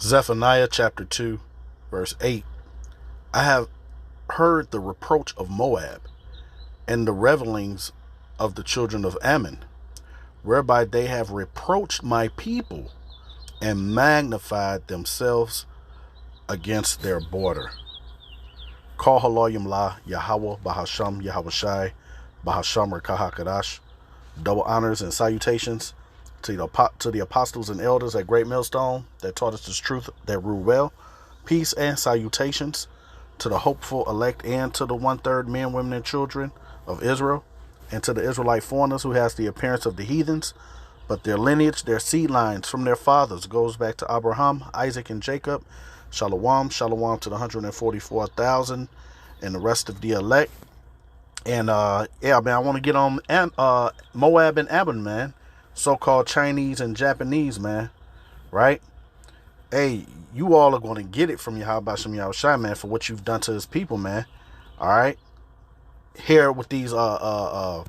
Zephaniah chapter 2, verse 8. I have heard the reproach of Moab and the revelings of the children of Ammon, whereby they have reproached my people and magnified themselves against their border. Call Haloyim La Yahweh Bahasham Yahweh Bahasham Rekahakadash. Double honors and salutations to the apostles and elders at Great Millstone that taught us this truth that rule well. Peace and salutations to the hopeful elect and to the 1/3 men, women, and children of Israel, and to the Israelite foreigners who has the appearance of the heathens, but their lineage, their seed lines from their fathers goes back to Abraham, Isaac, and Jacob. Shalom, shalom to the 144,000 and the rest of the elect. And yeah, man, I want to get on Moab and Ammon, man. So-called Chinese and Japanese, man. Right? Hey, you all are going to get it from Yahweh Shem Yahushai, man, for what you've done to his people, man. All right? Here with these hair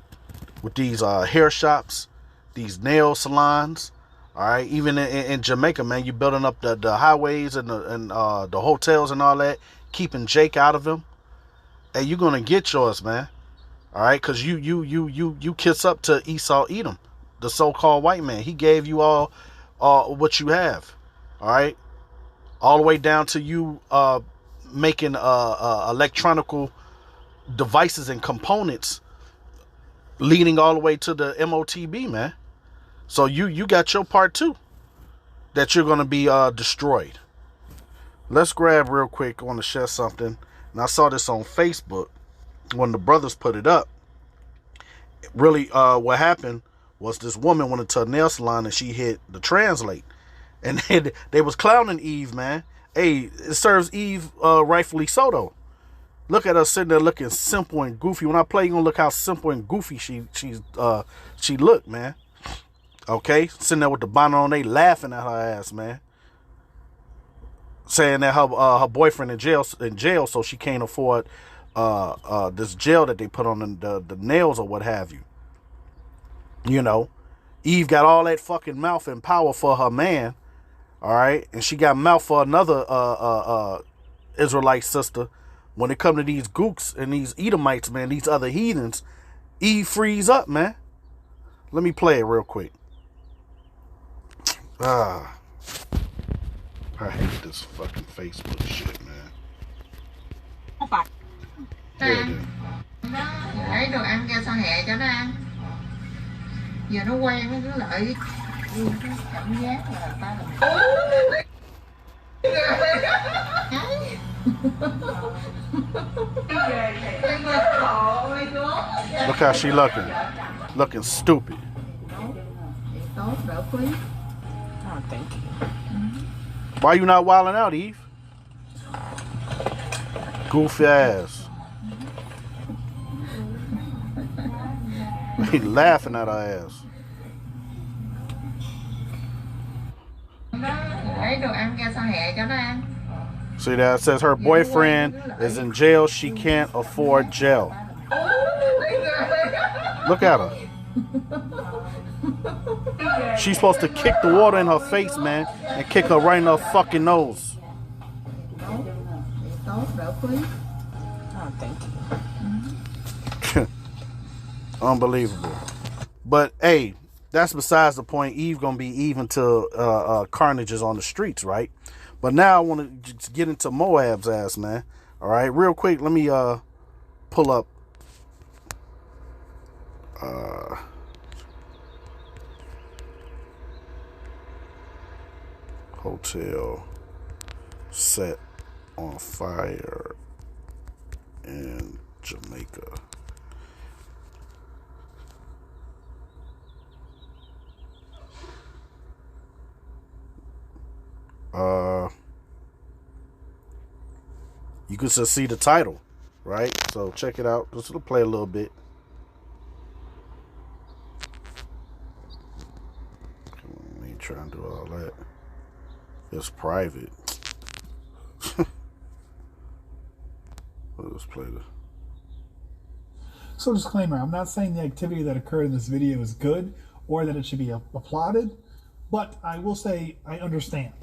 shops, these nail salons. All right, even in Jamaica, man, you building up the highways and the hotels and all that, keeping Jake out of them. Hey, you're gonna get yours, man. All right, cause you kiss up to Esau Edom, the so-called white man. He gave you all what you have. All right, all the way down to you making electronical devices and components, leading all the way to the MOTB, man. So you got your part too, that you're going to be destroyed. Let's grab real quick. I want to share something. And I saw this on Facebook when the brothers put it up. Really, what happened was this woman went into a nail salon and she hit the translate. And they was clowning Eve, man. Hey, it serves Eve rightfully so, though. Look at her sitting there looking simple and goofy. When I play, you're going to look how simple and goofy she looked, man. Okay, sitting there with the bonnet on, they laughing at her ass, man. Saying that her boyfriend in jail, so she can't afford this gel that they put on the nails or what have you. You know, Eve got all that fucking mouth and power for her man, all right, and she got mouth for another Israelite sister. When it come to these gooks and these Edomites, man, these other heathens, Eve frees up, man. Let me play it real quick. I hate this fucking Facebook shit, man. Lấy đồ ăn cho sao hè cho nó ăn. Giờ nó quen với cái lợi cảm giác là ta Look how she looking stupid. Oh, thank you. Why you not wilding out, Eve? Goofy ass. He laughing at her ass. Lấy đồ ăn cho sao hè cho nó ăn. See that? It says her boyfriend is in jail. She can't afford gel. Look at her. She's supposed to kick the water in her face, man, and kick her right in her fucking nose. Oh, thank you. Unbelievable. But hey, that's besides the point. Eve gonna be even to carnages on the streets, right? But now I want to just get into Moab's ass, man. All right, real quick. Let me pull up. Hotel set on fire in Jamaica. You can just see the title, right? So check it out. Just play a little bit. Come on, I ain't trying to do all that. It's private. Let's play this. So disclaimer, I'm not saying the activity that occurred in this video is good or that it should be applauded, but I will say I understand.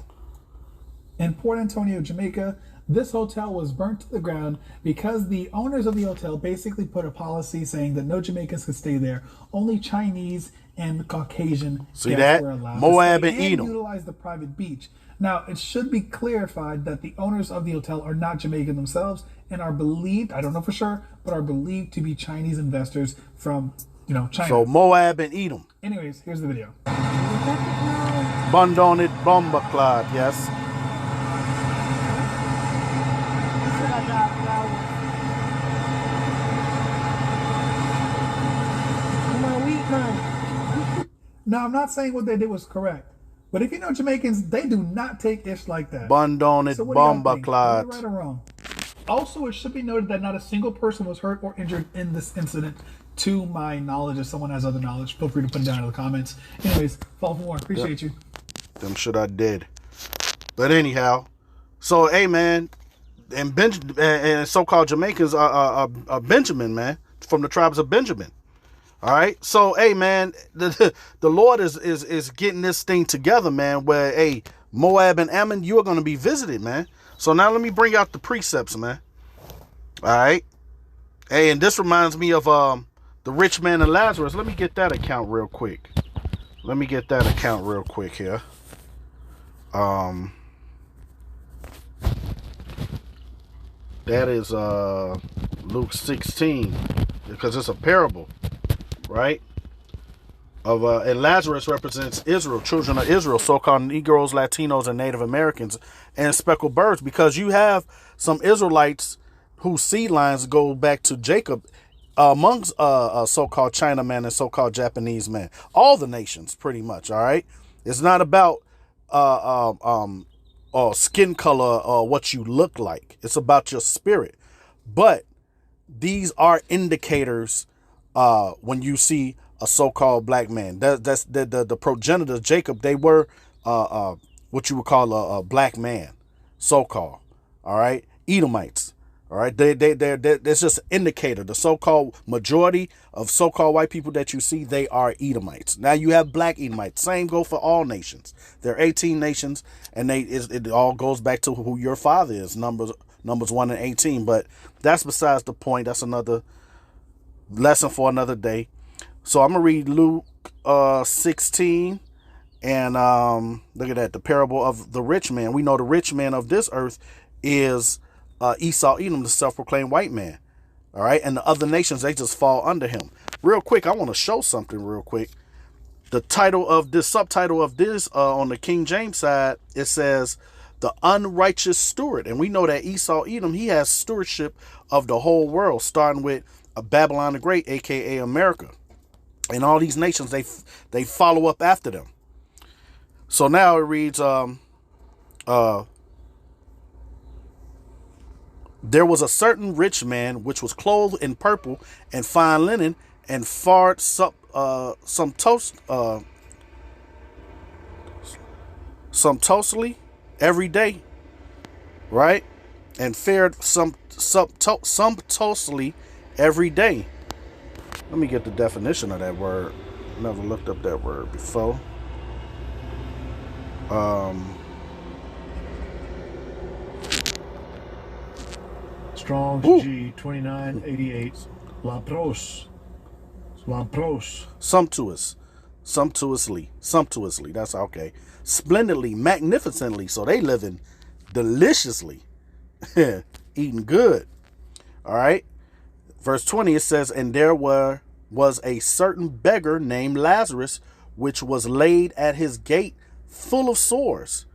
In Port Antonio, Jamaica, this hotel was burnt to the ground because the owners of the hotel basically put a policy saying that no Jamaicans could stay there. Only Chinese and Caucasian See guests that? were allowed Moab to and stay and Edom. utilize the private beach. Now, it should be clarified that the owners of the hotel are not Jamaican themselves and are believed, I don't know for sure, but are believed to be Chinese investors from, China. So Moab and Edom. Anyways, here's the video. Bund on it, bomba clot, yes. Now, I'm not saying what they did was correct, but if you know Jamaicans, they do not take ish like that. Bund on it, So what do y'all bomba think? clot. Right or wrong? Also, it should be noted that not a single person was hurt or injured in this incident, to my knowledge. If someone has other knowledge, feel free to put it down in the comments. Anyways, follow for more. Appreciate you. Them shit I did. But anyhow, so hey man, and so-called Jamaicans are Benjamin, man, from the tribes of Benjamin. All right, so hey man, the Lord is getting this thing together, man. Where hey, Moab and Ammon, you are going to be visited, man. So now let me bring out the precepts, man. All right, hey, and this reminds me of the rich man and Lazarus. Let me get that account real quick. Here. That is Luke 16, because it's a parable, right? And Lazarus represents Israel, children of Israel, so-called Negroes, Latinos, and Native Americans, and speckled birds, because you have some Israelites whose seed lines go back to Jacob amongst so-called Chinaman and so-called Japanese man. All the nations, pretty much, all right? It's not about skin color or what you look like. It's about your spirit. But these are indicators when you see a so-called black man. That's the progenitors, Jacob, they were what you would call a black man, so-called. All right, Edomites. All right, that's just an indicator. The so-called majority of so-called white people that you see, they are Edomites. Now you have black Edomites. Same go for all nations. There are 18 nations, and it all goes back to who your father is. Numbers 1 and 18. But that's besides the point. That's another lesson for another day. So I'm gonna read Luke 16, and look at that, the parable of the rich man. We know the rich man of this earth is Esau, Edom, the self-proclaimed white man. All right, and the other nations, they just fall under him. Real quick, I want to show something real quick. The title of this, subtitle of this on the King James side, it says the unrighteous steward. And we know that Esau, Edom, he has stewardship of the whole world, starting with Babylon the Great, aka America. And all these nations, they follow up after them. So now it reads, there was a certain rich man which was clothed in purple and fine linen, and fared sumptuously every day, right? And fared sumptuously every day. Let me get the definition of that word. Never looked up that word before. Strong's G 2988. Lampros. Sumptuously. That's okay. Splendidly, magnificently. So they living deliciously, eating good. All right. Verse 20, it says, and there was a certain beggar named Lazarus, which was laid at his gate full of sores,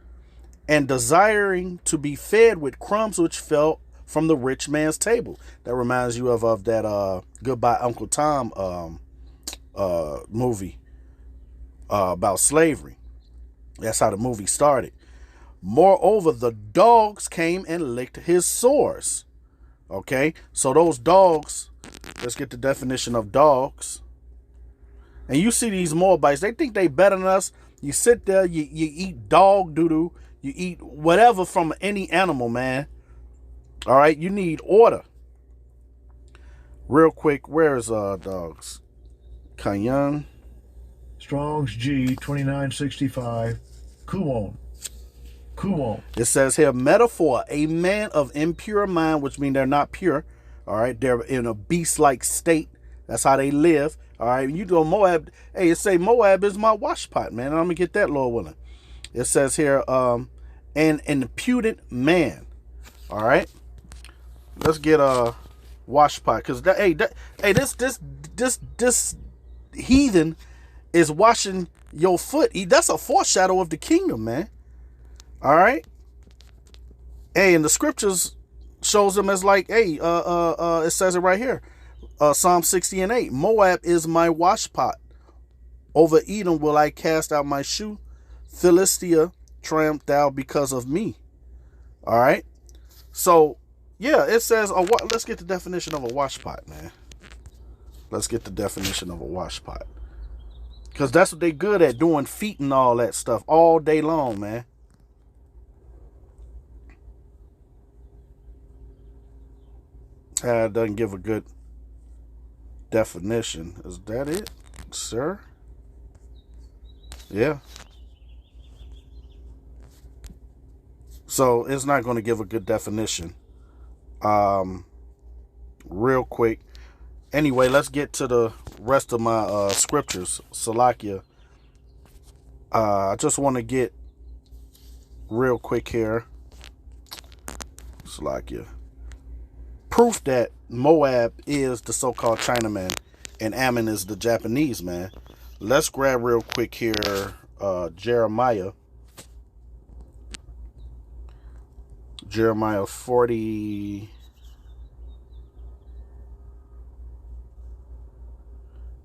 and desiring to be fed with crumbs which fell from the rich man's table. That reminds you of that Goodbye Uncle Tom movie about slavery. That's how the movie started. Moreover, the dogs came and licked his sores. Okay, so those dogs, let's get the definition of dogs. And you see these Moabites, they think they better than us. You sit there, you eat dog doo-doo, you eat whatever from any animal, man. All right, you need order. Real quick, where is dogs? Cayenne. Strong's G 2965. Kumon. Kumo. It says here, metaphor, a man of impure mind, which means they're not pure. All right, they're in a beast-like state. That's how they live. All right, you go Moab. Hey, it say Moab is my washpot, man. I'm gonna get that, Lord willing. It says here, an impudent man. All right, let's get a washpot, cause this heathen is washing your foot. That's a foreshadow of the kingdom, man. All right. Hey, and the scriptures shows them as like, hey, it says it right here. Psalm 60:8. Moab is my washpot. Over Edom will I cast out my shoe. Philistia, triumph thou because of me. All right. So, yeah, it says, let's get the definition of a washpot, man. Let's get the definition of a washpot. Because that's what they good at, doing feet and all that stuff all day long, man. It doesn't give a good definition. Is that it, sir? Yeah. So it's not going to give a good definition. Real quick. Anyway, let's get to the rest of my scriptures. Salakia. I just want to get real quick here. Salakia. Proof that Moab is the so-called Chinaman and Ammon is the Japanese man. Let's grab real quick here Jeremiah 40.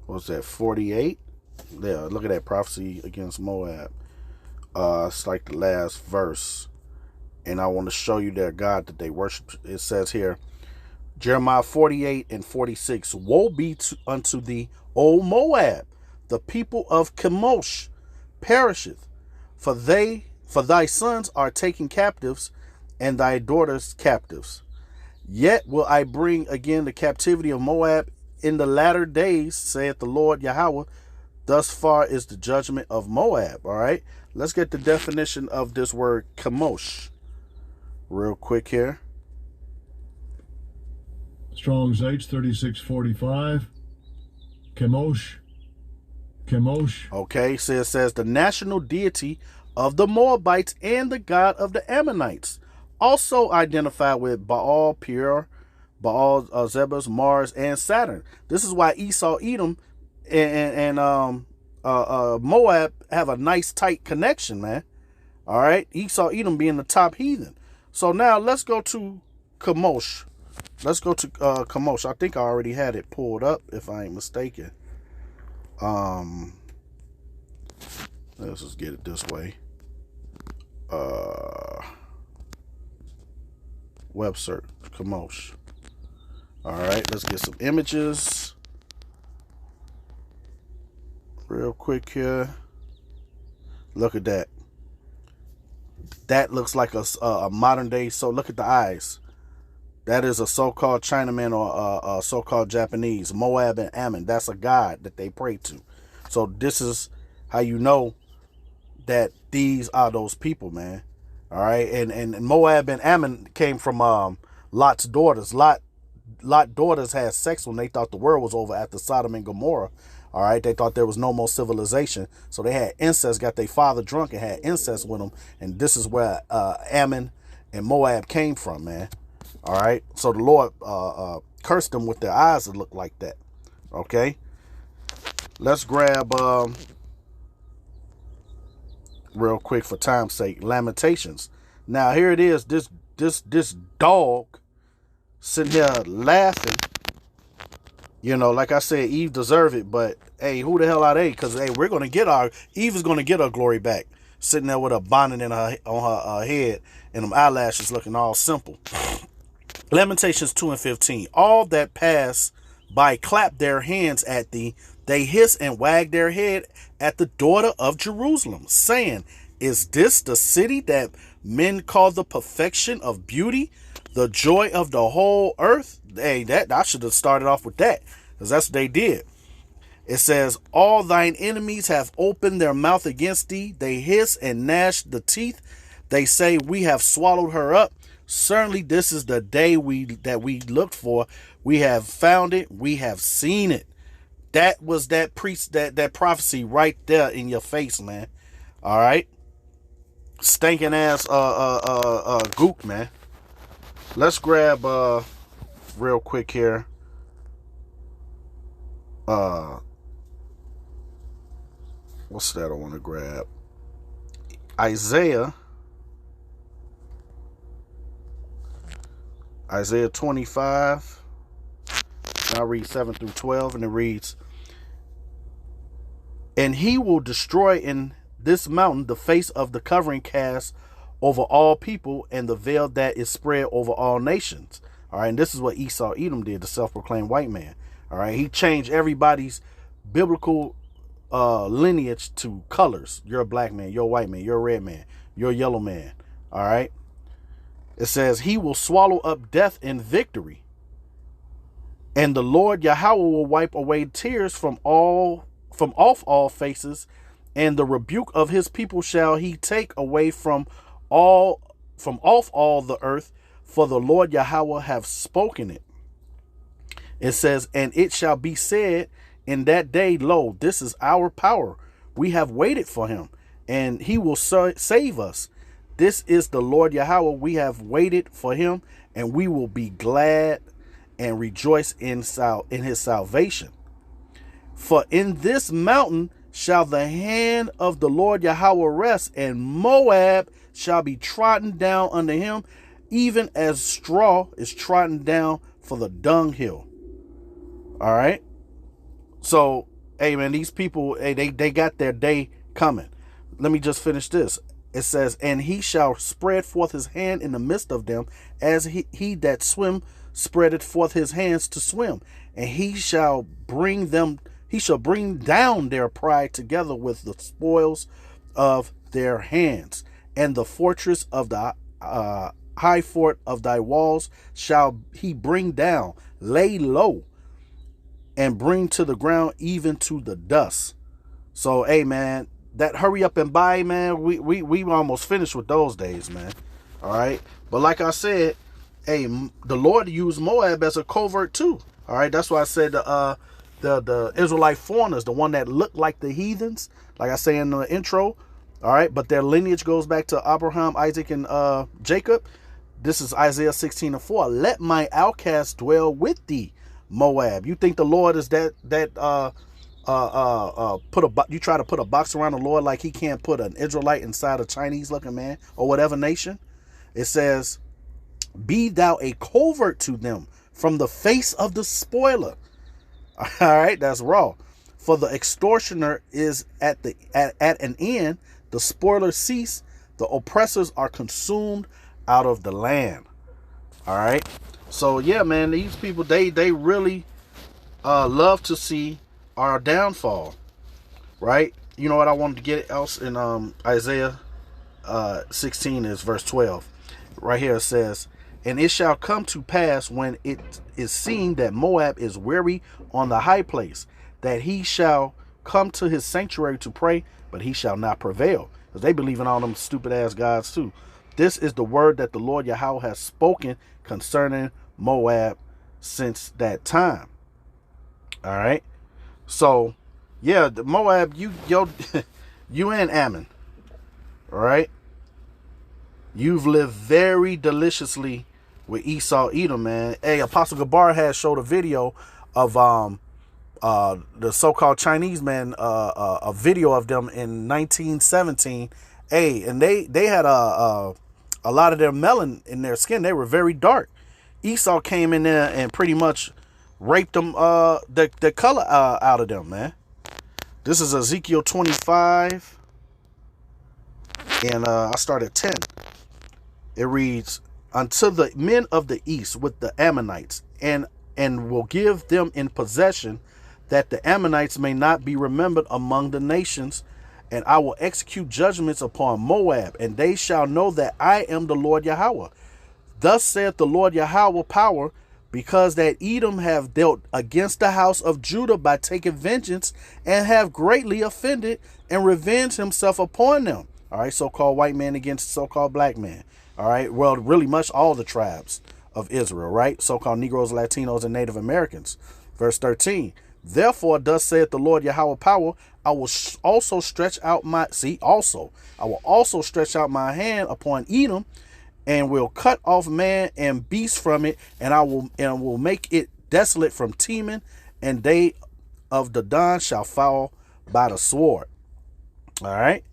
What's that? 48. Yeah, look at that prophecy against Moab. It's like the last verse, and I want to show you their God that they worship. It says here, Jeremiah 48:46. Woe be unto thee, O Moab, the people of Chemosh perisheth, for thy sons are taken captives, and thy daughters captives. Yet will I bring again the captivity of Moab in the latter days, saith the Lord Yahweh. Thus far is the judgment of Moab. All right, let's get the definition of this word Chemosh real quick here. Strong's H 3645. Chemosh. Okay, so it says the national deity of the Moabites and the god of the Ammonites, also identified with Baal, Peor, Baal, Zebus, Mars, and Saturn. This is why Esau, Edom, and Moab have a nice tight connection, man. All right, Esau, Edom being the top heathen. So now let's go to Chemosh. Let's go to Chemosh. I think I already had it pulled up, if I ain't mistaken. Let's just get it this way. Web search Chemosh. All right, let's get some images real quick here. Look at that. That looks like a modern day. So look at the eyes. That is a so-called Chinaman or a so-called Japanese. Moab and Ammon. That's a god that they pray to. So this is how you know that these are those people, man. All right, and Moab and Ammon came from Lot's daughters. Lot daughters had sex when they thought the world was over after Sodom and Gomorrah. All right, they thought there was no more civilization, so they had incest, got their father drunk and had incest with them, and this is where Ammon and Moab came from, man. All right, so the Lord cursed them with their eyes that look like that. Okay, let's grab real quick for time's sake, Lamentations. Now here it is, this dog sitting here laughing. You know, like I said, Eve deserved it, but hey, who the hell are they? Because hey, Eve is gonna get her glory back, sitting there with a bonnet on her head and them eyelashes looking all simple. Lamentations 2:15. All that pass by clap their hands at thee. They hiss and wag their head at the daughter of Jerusalem, saying, is this the city that men call the perfection of beauty, the joy of the whole earth? Hey, I should have started off with that, because that's what they did. It says, all thine enemies have opened their mouth against thee. They hiss and gnash the teeth. They say, we have swallowed her up. Certainly this is the day that we looked for. We have found it. We have seen it. That was that that prophecy right there in your face, man. All right. Stinking ass gook, man. Let's grab real quick here. What's that I want to grab? Isaiah 25. I'll read 7 through 12, and it reads, and he will destroy in this mountain the face of the covering cast over all people, and the veil that is spread over all nations. All right, and this is what Esau Edom did, the self-proclaimed white man. All right, he changed everybody's biblical lineage to colors. You're a black man, you're a white man, you're a red man, you're a yellow man. All right. It says, he will swallow up death in victory, and the Lord Yahweh will wipe away tears from off all faces, and the rebuke of his people shall he take away from off all the earth, for the Lord Yahweh have spoken it. It says, and it shall be said in that day, lo, this is our power. We have waited for him, and he will save us. This is the Lord Yahweh. We have waited for him, and we will be glad and rejoice in his salvation. For in this mountain shall the hand of the Lord Yahweh rest, and Moab shall be trodden down under him, even as straw is trodden down for the dunghill. All right. So, hey, man, these people, hey, they got their day coming. Let me just finish this. It says, and he shall spread forth his hand in the midst of them, as he that swim spreadeth forth his hands to swim. And he shall bring down their pride together with the spoils of their hands. And the fortress of the high fort of thy walls shall he bring down, lay low, and bring to the ground, even to the dust. So, hey, man, that hurry up and buy, man, we almost finished with those days, man. All right. But like I said, hey, the Lord used Moab as a covert too. All right. That's why I said the Israelite foreigners, the one that looked like the heathens, like I say in the intro. All right. But their lineage goes back to Abraham, Isaac, and Jacob. This is Isaiah 16:4. Let my outcast dwell with thee, Moab. You think the Lord is you try to put a box around the Lord like he can't put an Israelite inside a Chinese looking man or whatever nation? It says, be thou a covert to them from the face of the spoiler. All right, that's raw. For the extortioner is at an end, the spoiler cease, the oppressors are consumed out of the land. All right. So yeah, man, these people, they really love to see our downfall, right? You know what I wanted to get else in Isaiah 16 is verse 12. Right here it says, and it shall come to pass when it is seen that Moab is weary on the high place, that he shall come to his sanctuary to pray, but he shall not prevail. Because they believe in all them stupid ass gods too. This is the word that the Lord Yahweh has spoken concerning Moab since that time. All right. So, yeah, the Moab, you and Ammon, all right? You've lived very deliciously with Esau Edom, man. Hey, Apostle Gabar has showed a video of the so-called Chinese man, a video of them in 1917. Hey, and they had a lot of their melanin in their skin. They were very dark. Esau came in there and pretty much raped them, the color out of them, man. This is Ezekiel 25, and I start at 10. It reads, unto the men of the east with the Ammonites, and will give them in possession, that the Ammonites may not be remembered among the nations. And I will execute judgments upon Moab, and they shall know that I am the Lord Yahweh. Thus saith the Lord Yahweh power, because that Edom have dealt against the house of Judah by taking vengeance, and have greatly offended, and revenged himself upon them. All right, so-called white man against so-called black man. All right, well, really much all the tribes of Israel, right? So-called Negroes, Latinos, and Native Americans. Verse 13. Therefore, thus saith the Lord Yahweh power, I will also stretch out my, I will also stretch out my hand upon Edom, and will cut off man and beast from it, and I will make it desolate from Teman, and they of the Don shall fall by the sword. All right.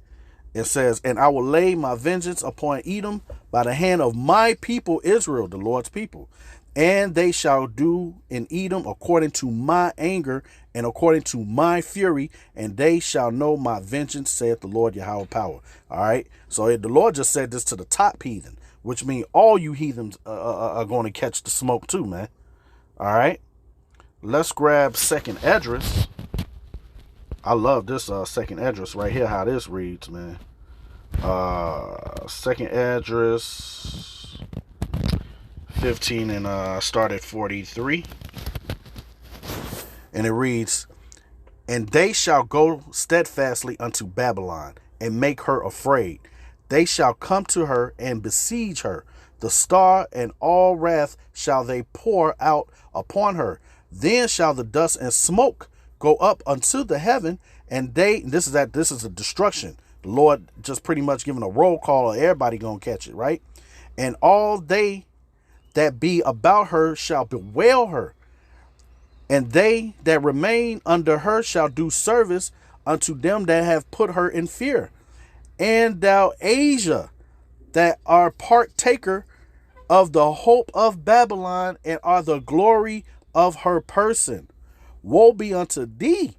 It says, and I will lay my vengeance upon Edom by the hand of my people Israel, the Lord's people. And they shall do in Edom according to my anger and according to my fury, and they shall know my vengeance, saith the Lord Yahweh power. All right. So the Lord just said this to the top heathen, which means all you heathens are going to catch the smoke too, man. All right. Let's grab second address. I love this second address right here, how this reads, man. Second address 15 and start at 43. And it reads, and they shall go steadfastly unto Babylon and make her afraid. They shall come to her and besiege her. The star and all wrath shall they pour out upon her. Then shall the dust and smoke go up unto the heaven, and this is a destruction. The Lord just pretty much giving a roll call, everybody gonna catch it, right? And all they that be about her shall bewail her, and they that remain under her shall do service unto them that have put her in fear. And thou Asia, that are partaker of the hope of Babylon, and are the glory of her person. Woe be unto thee.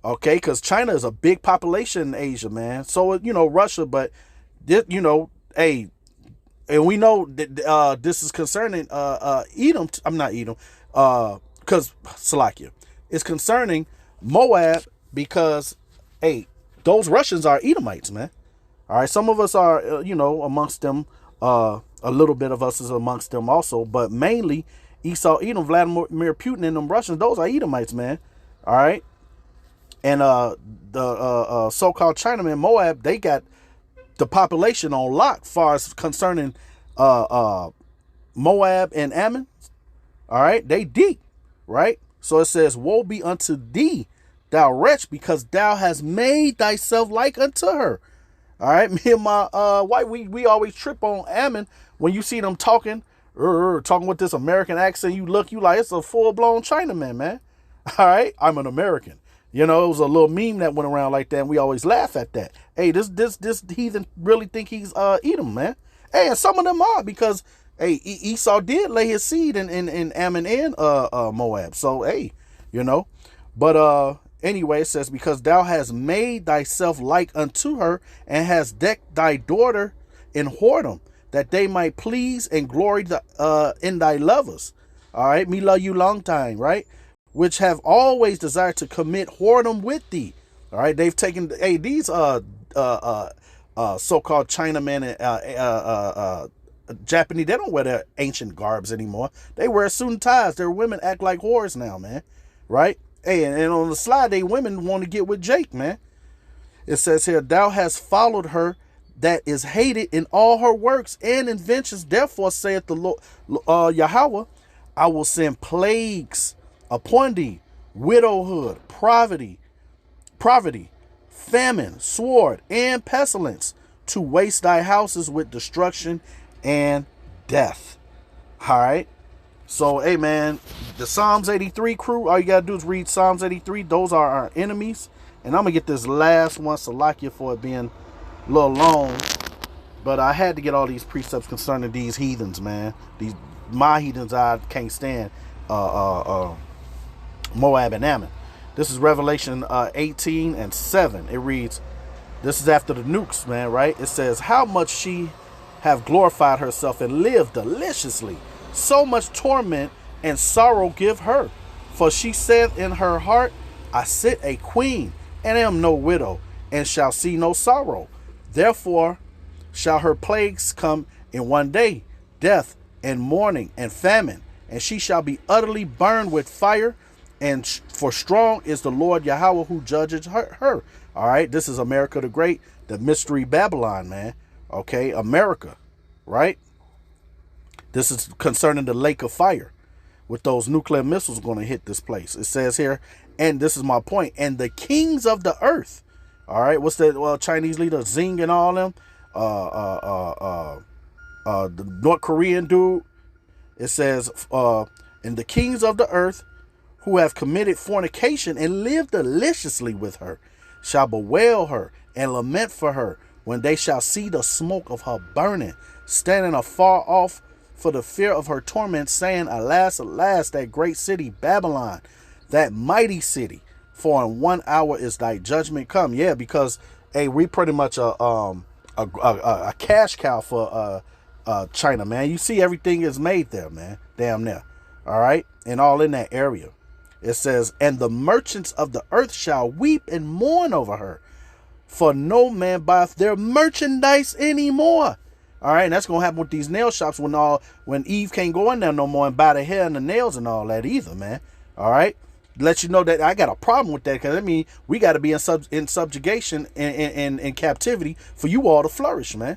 Okay, because China is a big population in Asia, man. So, Russia, but, hey, and we know that this is concerning Edom. I'm not Edom, because Salakia. It's concerning Moab because, hey, those Russians are Edomites, man. All right, some of us are, amongst them. A little bit of us is amongst them also, but mainly Esau, Edom, Vladimir Putin, and them Russians, those are Edomites, man. All right. And the so-called Chinaman, Moab, they got the population on lock far as concerning Moab and Ammon. All right. They deep. Right. So it says, woe be unto thee, thou wretch, because thou hast made thyself like unto her. All right. Me and my wife, we always trip on Ammon when you see them talking with this American accent. You like, it's a full-blown Chinaman, man. All right. I'm an American. It was a little meme that went around like that, and we always laugh at that. Hey, this heathen really think he's Edom, man. Hey, and some of them are, because hey, Esau did lay his seed in Ammon and Moab. So hey, But anyway, it says, because thou hast made thyself like unto her, and hast decked thy daughter in whoredom, that they might please and glory in thy lovers. All right, me love you long time, right? Which have always desired to commit whoredom with thee. All right, they've taken these so-called Chinamen and Japanese. They don't wear their ancient garbs anymore. They wear suit and ties. Their women act like whores now, man. Right? Hey, and on the slide, they women want to get with Jake, man. It says here, thou hast followed her that is hated in all her works and inventions. Therefore, saith the Lord Yahweh, I will send plagues upon thee, widowhood, poverty, famine, sword, and pestilence, to waste thy houses with destruction and death. All right. So, hey, man, the Psalms 83 crew, all you got to do is read Psalms 83. Those are our enemies. And I'm going to get this last one, Salakia, for it being a little long. But I had to get all these precepts concerning these heathens, man. My heathens I can't stand. Moab and Ammon. This is Revelation 18 and 7. It reads, this is after the nukes, man, right? It says, how much she have glorified herself and lived deliciously. So much torment and sorrow give her. For she said in her heart, I sit a queen, and am no widow, and shall see no sorrow. Therefore shall her plagues come in one day, death and mourning and famine, and she shall be utterly burned with fire. And for strong is the Lord Yahweh who judges her. All right, this is America the Great, the mystery Babylon, man. Okay, America, right? This is concerning the lake of fire with those nuclear missiles going to hit this place. It says here, and this is my point, and the kings of the earth. All right, what's that? Well, Chinese leader Xing and all them. The North Korean dude. It says, and the kings of the earth who have committed fornication and lived deliciously with her shall bewail her and lament for her when they shall see the smoke of her burning, standing afar off for the fear of her torment, saying, alas, alas, that great city Babylon, that mighty city, for in 1 hour is thy judgment come. Yeah, because hey, we pretty much a cash cow for China, man. You see, everything is made there, man. Damn near. All right, and all in that area. It says, and the merchants of the earth shall weep and mourn over her, for no man buyeth their merchandise anymore. All right, and that's gonna happen with these nail shops when Eve can't go in there no more and buy the hair and the nails and all that either, man. All right, let you know that I got a problem with that, because I mean we got to be in subjugation and in captivity for you all to flourish, man.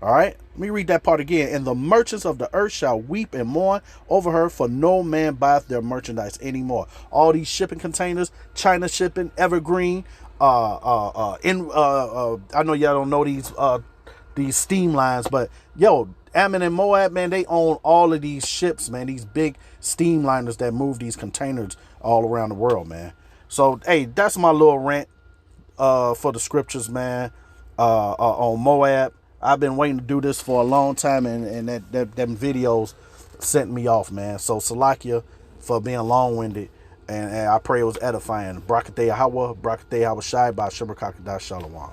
All right, let me read that part again. And the merchants of the earth shall weep and mourn over her, for no man buyeth their merchandise anymore. All these shipping containers, China shipping, Evergreen, I know y'all don't know these steam lines, but yo, Ammon and Moab, man, they own all of these ships, man. These big steam liners that move these containers all around the world, man. So hey, that's my little rant for the scriptures, man. On Moab. I've been waiting to do this for a long time, and them videos sent me off, man. So Salakia for being long-winded, and I pray it was edifying. Brakatei Hawa, Brakatei Hawa Shai, by Shemar Kakadash Shalom.